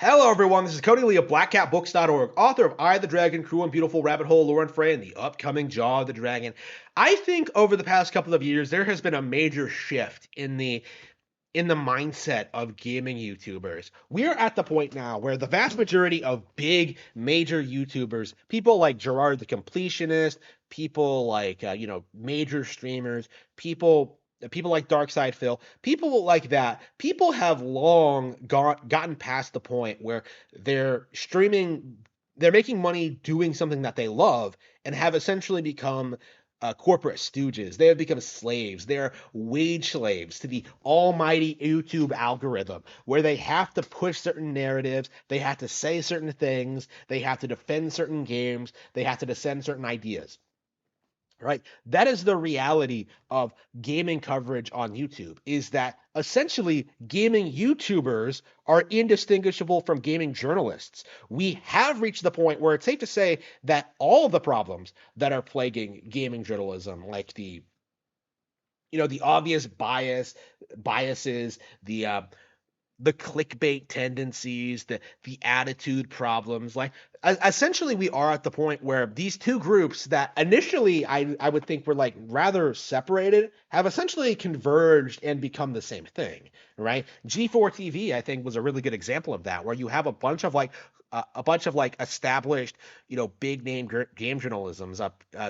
Hello, everyone. This is Cody Lee of BlackCatBooks.org, author of I, the Dragon, Cruel and Beautiful, Rabbit Hole, Lore and Frey, and the upcoming Jaw of the Dragon. I think over the past couple of years, there has been a major shift in the mindset of gaming YouTubers. We are at the point now where the vast majority of big major YouTubers, people like Gerard the Completionist, people like major streamers, people like Darkside Phil, people like that, people have long gotten past the point where they're streaming, they're making money doing something that they love and have essentially become corporate stooges. They have become slaves. They're wage slaves to the almighty YouTube algorithm, where they have to push certain narratives, they have to say certain things, they have to defend certain games, they have to defend certain ideas. Right? That is the reality of gaming coverage on YouTube, is that essentially gaming YouTubers are indistinguishable from gaming journalists. We have reached the point where it's safe to say that all of the problems that are plaguing gaming journalism, like the obvious biases, the clickbait tendencies, the attitude problems. Like essentially, we are at the point where these two groups that initially I would think were like rather separated have essentially converged and become the same thing, right? G4 TV I think was a really good example of that, where you have a bunch of established, big name game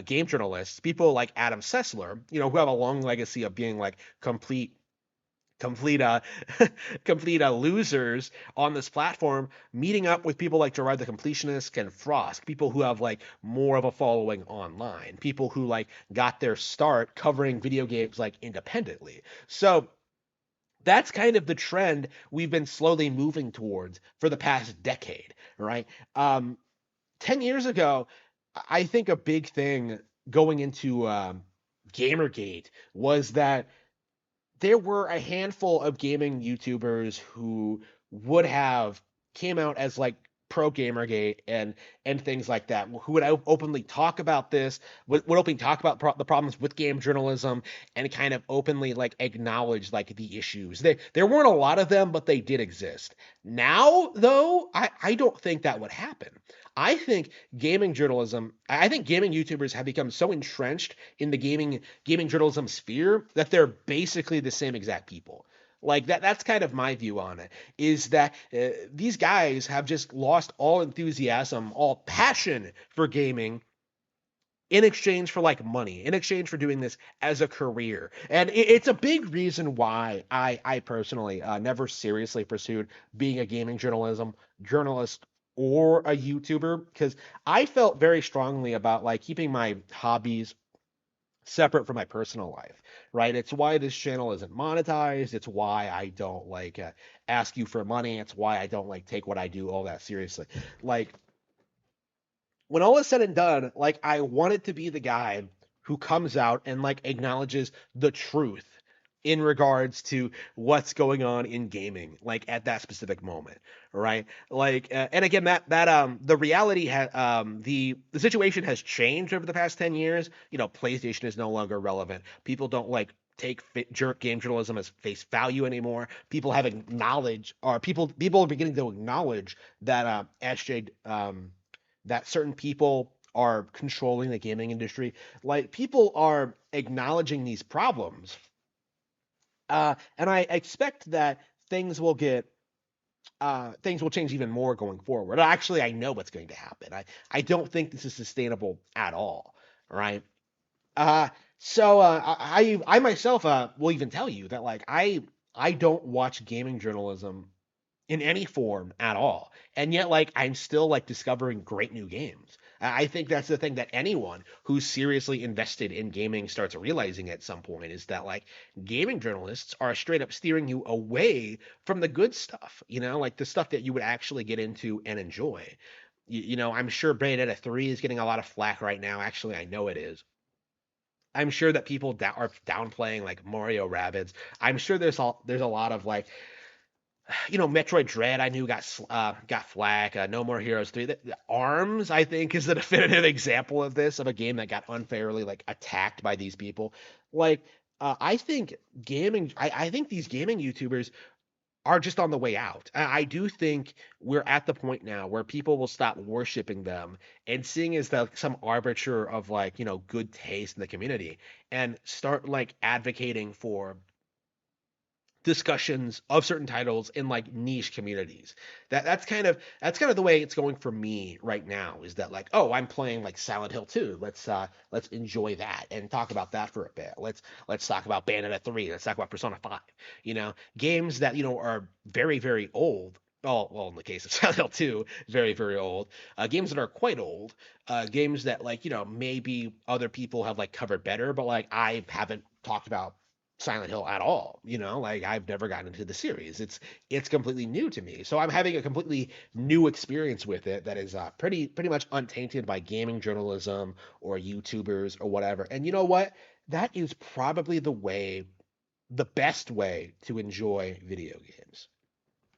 game journalists, people like Adam Sessler, who have a long legacy of being like complete complete losers on this platform, meeting up with people like Gerard the Completionist and Frost, people who have like more of a following online, people who like got their start covering video games like independently. So that's kind of the trend we've been slowly moving towards for the past decade, right? 10 years ago, I think a big thing going into Gamergate was that there were a handful of gaming YouTubers who would have came out as like pro Gamergate and things like that, who would openly talk about this, would openly talk about the problems with game journalism, and kind of openly like acknowledge like the issues. There weren't a lot of them, but they did exist. Now, though, I don't think that would happen. I think I think gaming YouTubers have become so entrenched in the gaming journalism sphere that they're basically the same exact people. Like that's kind of my view on it, is that these guys have just lost all enthusiasm, all passion for gaming in exchange for like money, in exchange for doing this as a career. And it's a big reason why I personally never seriously pursued being a gaming journalist or a YouTuber, because I felt very strongly about like keeping my hobbies separate from my personal life, right? It's why this channel isn't monetized. It's why I don't like ask you for money. It's why I don't like take what I do all that seriously. Like when all is said and done, like I wanted to be the guy who comes out and like acknowledges the truth in regards to what's going on in gaming, like at that specific moment, right? Like, and again, the reality has the situation has changed over the past 10 years. PlayStation is no longer relevant. People don't like take jerk game journalism as face value anymore. People have acknowledged, or people are beginning to acknowledge that SJ that certain people are controlling the gaming industry. Like people are acknowledging these problems, and I expect that things will get things will change even more going forward. Actually, I know what's going to happen. I don't think this is sustainable at all. Right. Uh, so I myself will even tell you that like I don't watch gaming journalism in any form at all. And yet, like, I'm still like discovering great new games. I think that's the thing that anyone who's seriously invested in gaming starts realizing at some point, is that like gaming journalists are straight up steering you away from the good stuff, like the stuff that you would actually get into and enjoy. I'm sure Bayonetta 3 is getting a lot of flack right now. Actually, I know it is. I'm sure that people are downplaying like Mario Rabbids. I'm sure there's a lot of like Metroid Dread I knew got flack. No More Heroes 3. The Arms I think is the definitive example of this, of a game that got unfairly like attacked by these people. Like I think I think these gaming YouTubers are just on the way out. I do think we're at the point now where people will stop worshiping them and seeing as the some arbiter of like, good taste in the community and start like advocating for discussions of certain titles in like niche communities. That's kind of the way it's going for me right now is that like, oh, I'm playing like Silent Hill 2. Let's enjoy that and talk about that for a bit. Let's talk about Bayonetta 3. Let's talk about Persona 5. Games that, are very very old. Well, in the case of Silent Hill 2, very, very old. Games that are quite old. Games that like, maybe other people have like covered better, but like I haven't talked about Silent Hill at all. Like I've never gotten into the series. It's completely new to me. So I'm having a completely new experience with it that is pretty much untainted by gaming journalism or YouTubers or whatever. And you know what? That is probably the best way to enjoy video games.